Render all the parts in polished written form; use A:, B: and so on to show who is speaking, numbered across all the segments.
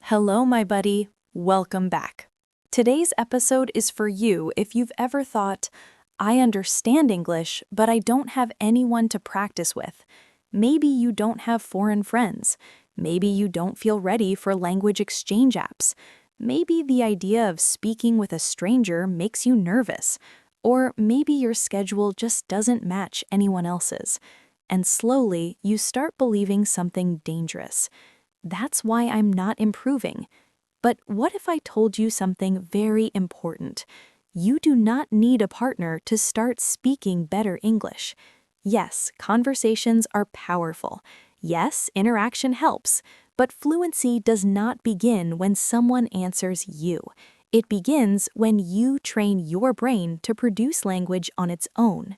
A: Hello, my buddy. Welcome back. Today's episode is for you if you've ever thought, I understand English, but I don't have anyone to practice with. Maybe you don't have foreign friends. Maybe you don't feel ready for language exchange apps. Maybe the idea of speaking with a stranger makes you nervous. Or maybe your schedule just doesn't match anyone else's. And slowly, you start believing something dangerous. That's why I'm not improving. But what if I told you something very important? You do not need a partner to start speaking better English. Yes, conversations are powerful. Yes, interaction helps. But fluency does not begin when someone answers you. It begins when you train your brain to produce language on its own.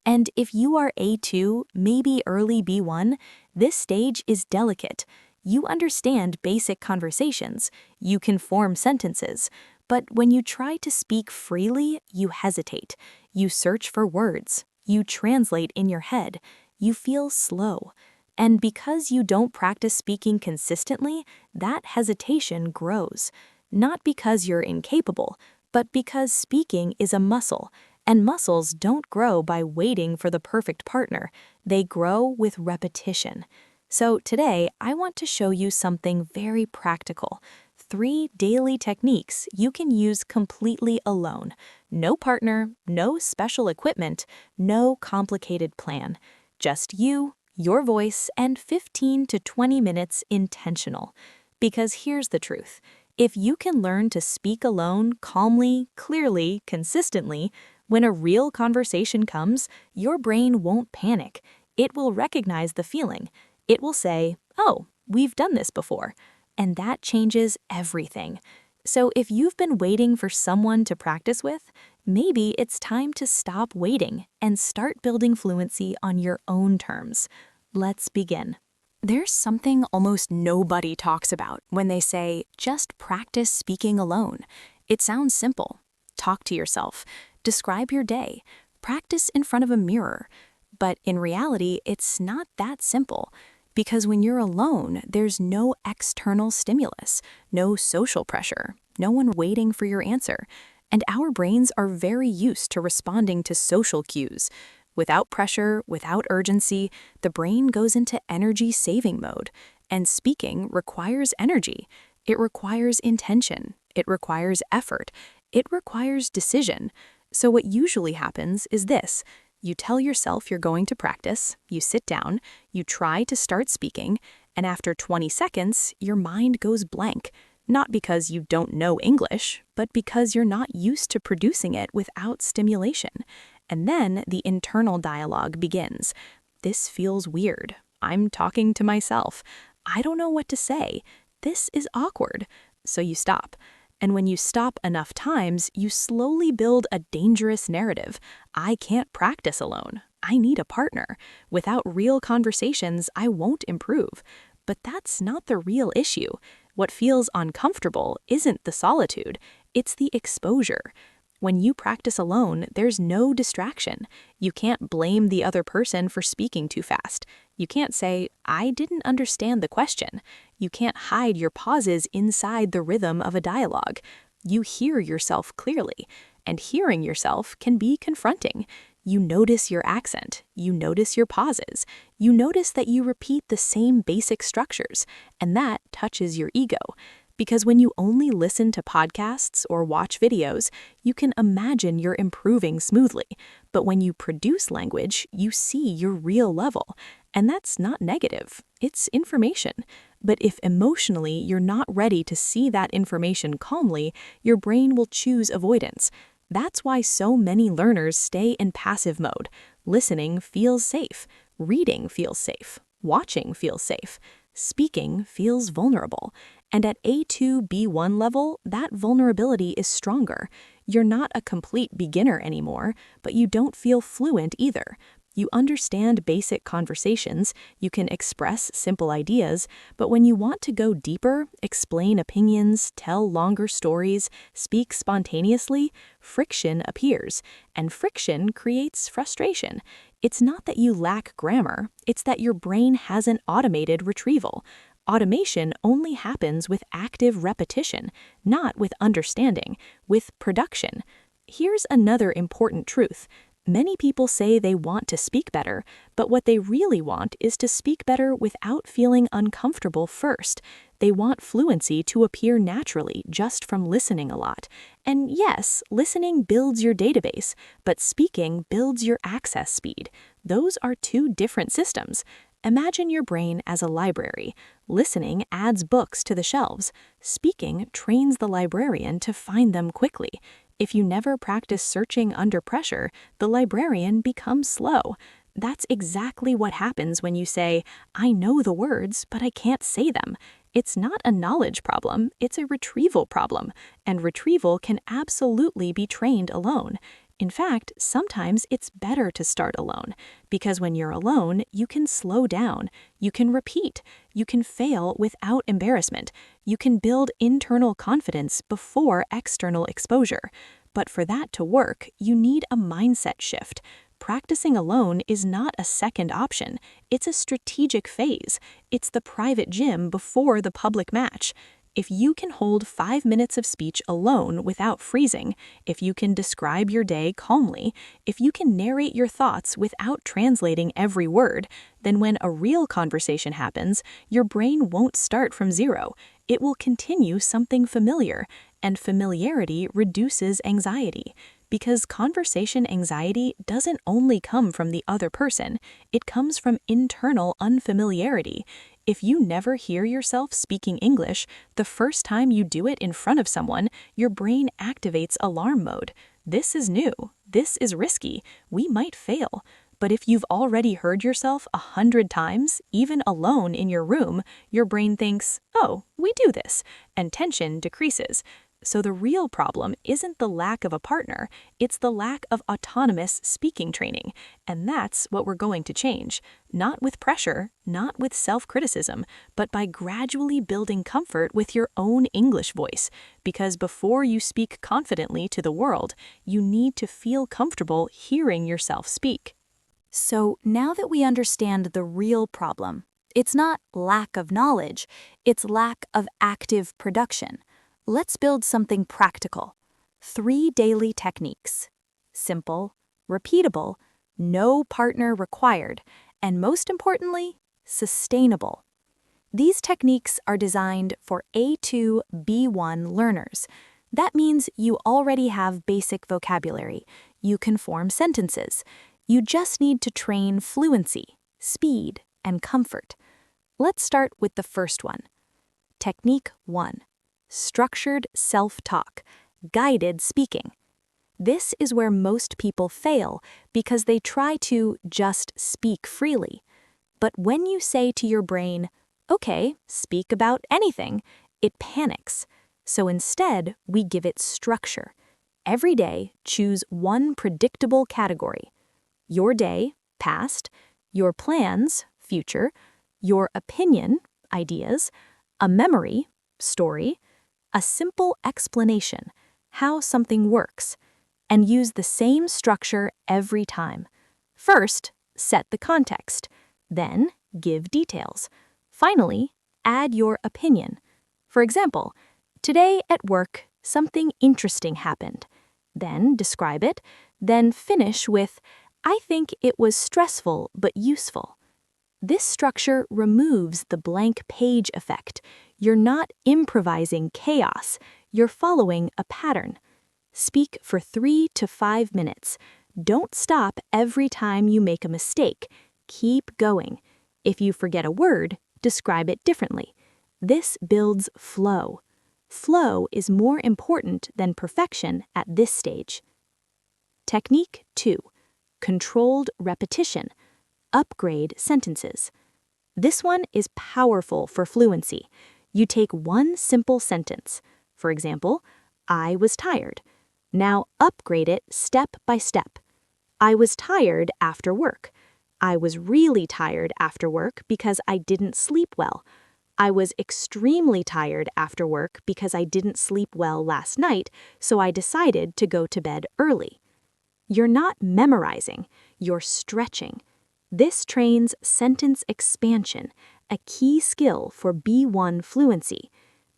A: And if you are A2, maybe early B1, this stage is delicate. You understand basic conversations, you can form sentences, but when you try to speak freely, you hesitate. You search for words, you translate in your head, you feel slow. And because you don't practice speaking consistently, that hesitation grows. Not because you're incapable, but because speaking is a muscle, and muscles don't grow by waiting for the perfect partner. They grow with repetition. So today, I want to show you something very practical. 3 daily techniques you can use completely alone. No partner, no special equipment, no complicated plan. Just you, your voice, and 15 to 20 minutes intentional. Because here's the truth. If you can learn to speak alone calmly, clearly, consistently, when a real conversation comes, your brain won't panic. It will recognize the feeling. It will say, oh, we've done this before. And that changes everything. So if you've been waiting for someone to practice with, maybe it's time to stop waiting and start building fluency on your own terms. Let's begin. There's something almost nobody talks about when they say, just practice speaking alone. It sounds simple. Talk to yourself. Describe your day. Practice in front of a mirror. But in reality, it's not that simple. Because when you're alone, there's no external stimulus, no social pressure, no one waiting for your answer. And our brains are very used to responding to social cues. Without pressure, without urgency, the brain goes into energy-saving mode. And speaking requires energy. It requires intention. It requires effort. It requires decision. So what usually happens is this. You tell yourself you're going to practice, you sit down, you try to start speaking, and after 20 seconds, your mind goes blank. Not because you don't know English, but because you're not used to producing it without stimulation. And then the internal dialogue begins. This feels weird. I'm talking to myself. I don't know what to say. This is awkward. So you stop. And when you stop enough times, you slowly build a dangerous narrative. I can't practice alone. I need a partner. Without real conversations, I won't improve. But that's not the real issue. What feels uncomfortable isn't the solitude, it's the exposure. When you practice alone, there's no distraction. You can't blame the other person for speaking too fast. You can't say, I didn't understand the question. You can't hide your pauses inside the rhythm of a dialogue. You hear yourself clearly, and hearing yourself can be confronting. You notice your accent, you notice your pauses, you notice that you repeat the same basic structures, and that touches your ego. Because when you only listen to podcasts or watch videos, you can imagine you're improving smoothly. But when you produce language, you see your real level. And that's not negative, it's information. But if emotionally you're not ready to see that information calmly, your brain will choose avoidance. That's why so many learners stay in passive mode. Listening feels safe, reading feels safe, watching feels safe, speaking feels vulnerable. And at A2, B1 level, that vulnerability is stronger. You're not a complete beginner anymore, but you don't feel fluent either. You understand basic conversations, you can express simple ideas, but when you want to go deeper, explain opinions, tell longer stories, speak spontaneously, friction appears, and friction creates frustration. It's not that you lack grammar, it's that your brain hasn't automated retrieval. Automation only happens with active repetition, not with understanding, with production. Here's another important truth. Many people say they want to speak better, but what they really want is to speak better without feeling uncomfortable first. They want fluency to appear naturally just from listening a lot. And yes, listening builds your database, but speaking builds your access speed. Those are two different systems. Imagine your brain as a library. Listening adds books to the shelves. Speaking trains the librarian to find them quickly. If you never practice searching under pressure, the librarian becomes slow. That's exactly what happens when you say, "I know the words, but I can't say them." It's not a knowledge problem, it's a retrieval problem, and retrieval can absolutely be trained alone. In fact, sometimes it's better to start alone, because when you're alone, you can slow down, you can repeat, you can fail without embarrassment, you can build internal confidence before external exposure. But for that to work, you need a mindset shift. Practicing alone is not a second option, it's a strategic phase. It's the private gym before the public match. If you can hold 5 minutes of speech alone without freezing, if you can describe your day calmly, if you can narrate your thoughts without translating every word, then when a real conversation happens, your brain won't start from zero. It will continue something familiar, and familiarity reduces anxiety. Because conversation anxiety doesn't only come from the other person, it comes from internal unfamiliarity. If you never hear yourself speaking English, the first time you do it in front of someone, your brain activates alarm mode. This is new. This is risky. We might fail. But if you've already heard yourself 100 times, even alone in your room, your brain thinks, "Oh, we do this," and tension decreases. So the real problem isn't the lack of a partner, it's the lack of autonomous speaking training. And that's what we're going to change. Not with pressure, not with self-criticism, but by gradually building comfort with your own English voice. Because before you speak confidently to the world, you need to feel comfortable hearing yourself speak. So now that we understand the real problem, it's not lack of knowledge, it's lack of active production. Let's build something practical. 3 daily techniques. Simple, repeatable, no partner required, and most importantly, sustainable. These techniques are designed for A2, B1 learners. That means you already have basic vocabulary. You can form sentences. You just need to train fluency, speed, and comfort. Let's start with the first one. Technique 1. Structured self-talk, guided speaking. This is where most people fail because they try to just speak freely. But when you say to your brain, "Okay, speak about anything," it panics. So instead, we give it structure. Every day, choose one predictable category. Your day, past, your plans, future, your opinion, ideas, a memory, story, a simple explanation, how something works, and use the same structure every time. First, set the context, then give details. Finally, add your opinion. For example, today at work, something interesting happened. Then describe it, then finish with, "I think it was stressful but useful." This structure removes the blank page effect. You're not improvising chaos, you're following a pattern. Speak for 3 to 5 minutes. Don't stop every time you make a mistake. Keep going. If you forget a word, describe it differently. This builds flow. Flow is more important than perfection at this stage. Technique 2. Controlled repetition. Upgrade sentences. This one is powerful for fluency. You take one simple sentence. For example, "I was tired." Now upgrade it step by step. "I was tired after work." "I was really tired after work because I didn't sleep well." "I was extremely tired after work because I didn't sleep well last night, so I decided to go to bed early." You're not memorizing, you're stretching. This trains sentence expansion, a key skill for B1 fluency.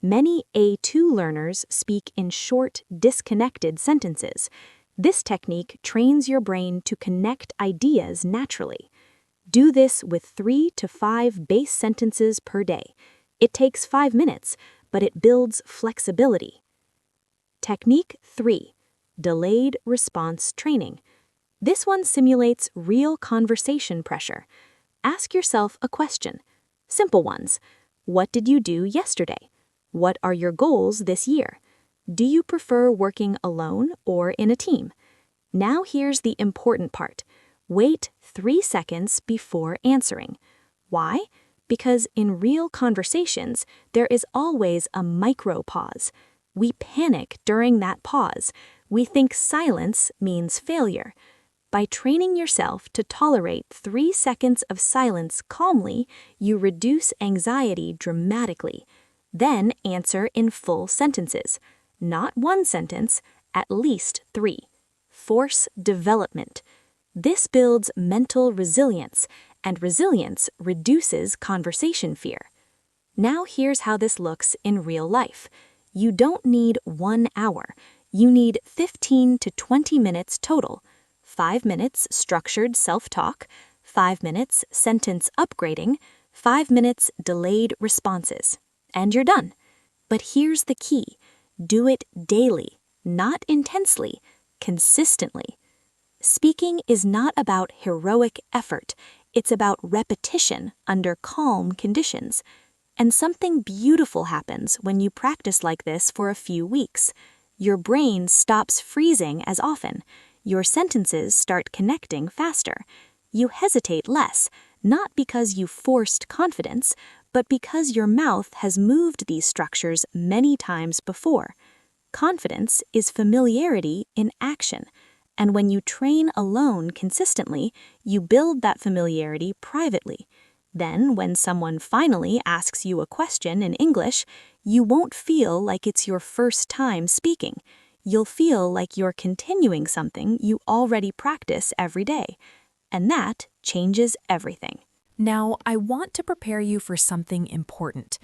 A: Many A2 learners speak in short, disconnected sentences. This technique trains your brain to connect ideas naturally. Do this with 3 to 5 base sentences per day. It takes 5 minutes, but it builds flexibility. Technique 3. Delayed response training. This one simulates real conversation pressure. Ask yourself a question. Simple ones. What did you do yesterday? What are your goals this year? Do you prefer working alone or in a team? Now here's the important part. Wait 3 seconds before answering. Why? Because in real conversations, there is always a micro pause. We panic during that pause. We think silence means failure. By training yourself to tolerate 3 seconds of silence calmly, you reduce anxiety dramatically. Then answer in full sentences. Not one sentence, at least 3. Force development. This builds mental resilience, and resilience reduces conversation fear. Now here's how this looks in real life. You don't need 1 hour. You need 15 to 20 minutes total. 5 minutes structured self-talk, 5 minutes sentence upgrading, 5 minutes delayed responses. And you're done. But here's the key. Do it daily, not intensely, consistently. Speaking is not about heroic effort. It's about repetition under calm conditions. And something beautiful happens when you practice like this for a few weeks. Your brain stops freezing as often. Your sentences start connecting faster. You hesitate less, not because you forced confidence, but because your mouth has moved these structures many times before. Confidence is familiarity in action, and when you train alone consistently, you build that familiarity privately. Then, when someone finally asks you a question in English, you won't feel like it's your first time speaking. You'll feel like you're continuing something you already practice every day. And that changes everything. Now, I want to prepare you for something important.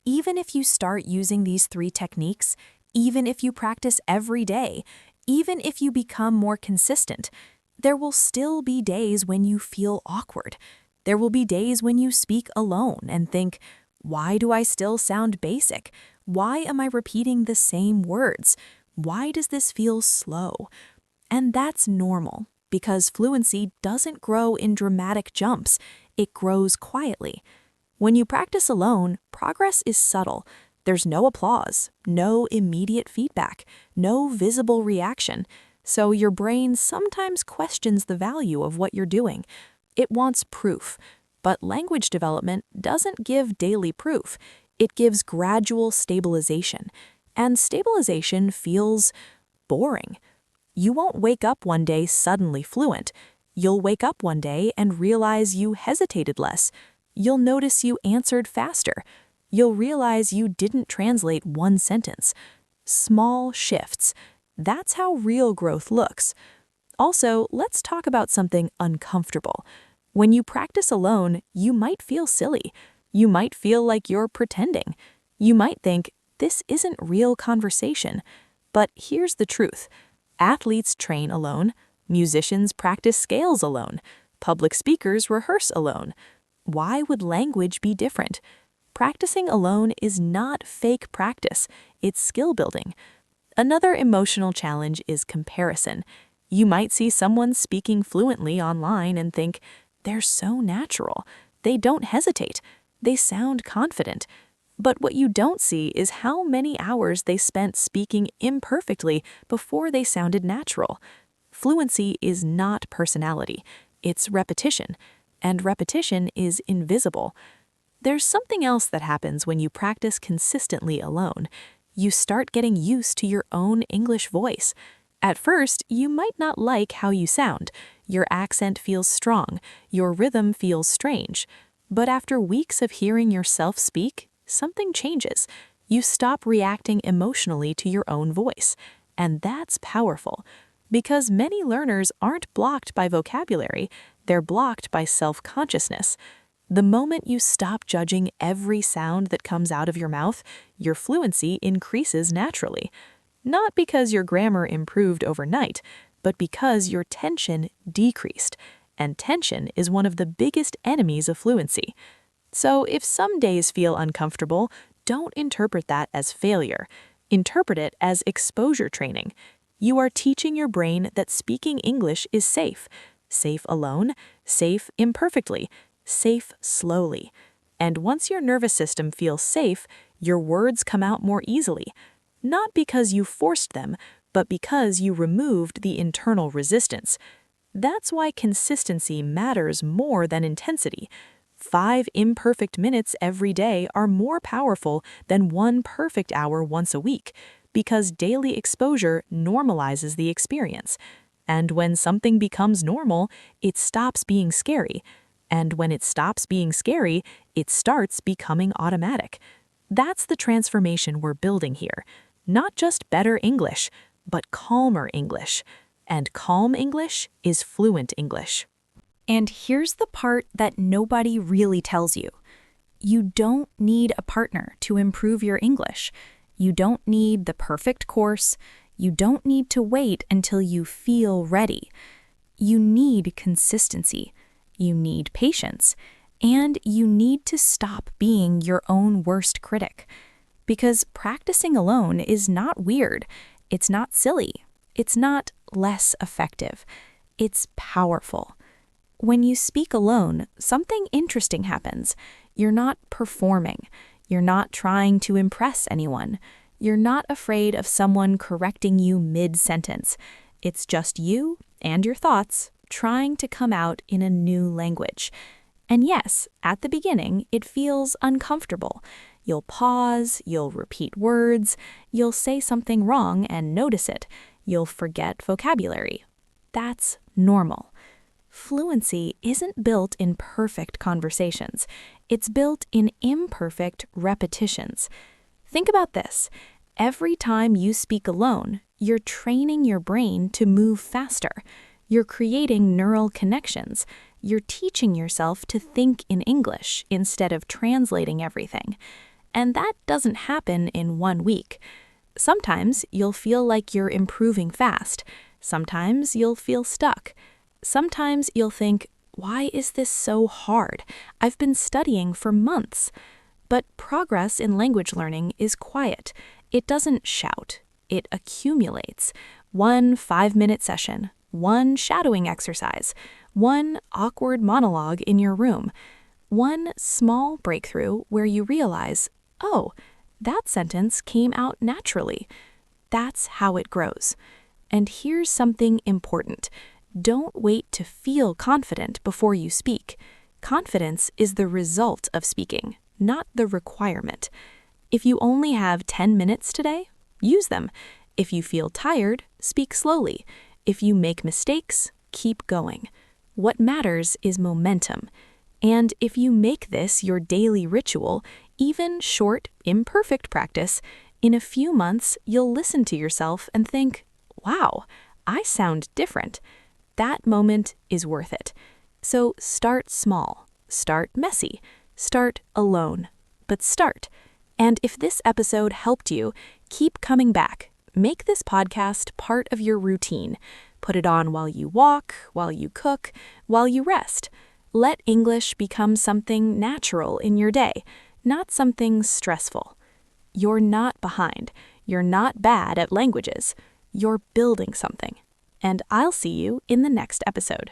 A: Even if you start using these 3 techniques, even if you practice every day, even if you become more consistent, there will still be days when you feel awkward. There will be days when you speak alone and think, why do I still sound basic? Why am I repeating the same words? Why does this feel slow? And that's normal, because fluency doesn't grow in dramatic jumps. It grows quietly. When you practice alone, progress is subtle. There's no applause, no immediate feedback, no visible reaction. So your brain sometimes questions the value of what you're doing. It wants proof. But language development doesn't give daily proof. It gives gradual stabilization. And stabilization feels boring. You won't wake up one day suddenly fluent. You'll wake up one day and realize you hesitated less. You'll notice you answered faster. You'll realize you didn't translate one sentence. Small shifts. That's how real growth looks. Also, let's talk about something uncomfortable. When you practice alone, you might feel silly. You might feel like you're pretending. You might think, this isn't real conversation. But here's the truth. Athletes train alone. Musicians practice scales alone. Public speakers rehearse alone. Why would language be different? Practicing alone is not fake practice. It's skill building. Another emotional challenge is comparison. You might see someone speaking fluently online and think, they're so natural. They don't hesitate. They sound confident. But what you don't see is how many hours they spent speaking imperfectly before they sounded natural. Fluency is not personality. It's repetition. And repetition is invisible. There's something else that happens when you practice consistently alone. You start getting used to your own English voice. At first, you might not like how you sound. Your accent feels strong. Your rhythm feels strange. But after weeks of hearing yourself speak, something changes. You stop reacting emotionally to your own voice. And that's powerful. Because many learners aren't blocked by vocabulary, they're blocked by self-consciousness. The moment you stop judging every sound that comes out of your mouth, your fluency increases naturally. Not because your grammar improved overnight, but because your tension decreased. And tension is one of the biggest enemies of fluency. So if some days feel uncomfortable, don't interpret that as failure. Interpret it as exposure training. You are teaching your brain that speaking English is safe. Safe alone, safe imperfectly, safe slowly. And once your nervous system feels safe, your words come out more easily. Not because you forced them, but because you removed the internal resistance. That's why consistency matters more than intensity. 5 imperfect minutes every day are more powerful than 1 perfect hour once a week, because daily exposure normalizes the experience. And when something becomes normal, it stops being scary. And when it stops being scary, it starts becoming automatic. That's the transformation we're building here. Not just better English, but calmer English. And calm English is fluent English. And here's the part that nobody really tells you. You don't need a partner to improve your English. You don't need the perfect course. You don't need to wait until you feel ready. You need consistency. You need patience. And you need to stop being your own worst critic. Because practicing alone is not weird. It's not silly. It's not less effective. It's powerful. When you speak alone, something interesting happens. You're not performing. You're not trying to impress anyone. You're not afraid of someone correcting you mid-sentence. It's just you and your thoughts trying to come out in a new language. And yes, at the beginning, it feels uncomfortable. You'll pause, you'll repeat words, you'll say something wrong and notice it. You'll forget vocabulary. That's normal. Fluency isn't built in perfect conversations. It's built in imperfect repetitions. Think about this. Every time you speak alone, you're training your brain to move faster. You're creating neural connections. You're teaching yourself to think in English instead of translating everything. And that doesn't happen in 1 week. Sometimes you'll feel like you're improving fast. Sometimes you'll feel stuck. Sometimes you'll think, why is this so hard? I've been studying for months. But progress in language learning is quiet. It doesn't shout. It accumulates. 1 5-minute session, 1 shadowing exercise, 1 awkward monologue in your room, 1 small breakthrough where you realize, oh, that sentence came out naturally. That's how it grows. And here's something important. Don't wait to feel confident before you speak. Confidence is the result of speaking, not the requirement. If you only have 10 minutes today, use them. If you feel tired, speak slowly. If you make mistakes, keep going. What matters is momentum. And if you make this your daily ritual, even short, imperfect practice, in a few months you'll listen to yourself and think, wow, I sound different. That moment is worth it. So start small, start messy, start alone, but start. And if this episode helped you, keep coming back. Make this podcast part of your routine. Put it on while you walk, while you cook, while you rest. Let English become something natural in your day, not something stressful. You're not behind. You're not bad at languages. You're building something. And I'll see you in the next episode.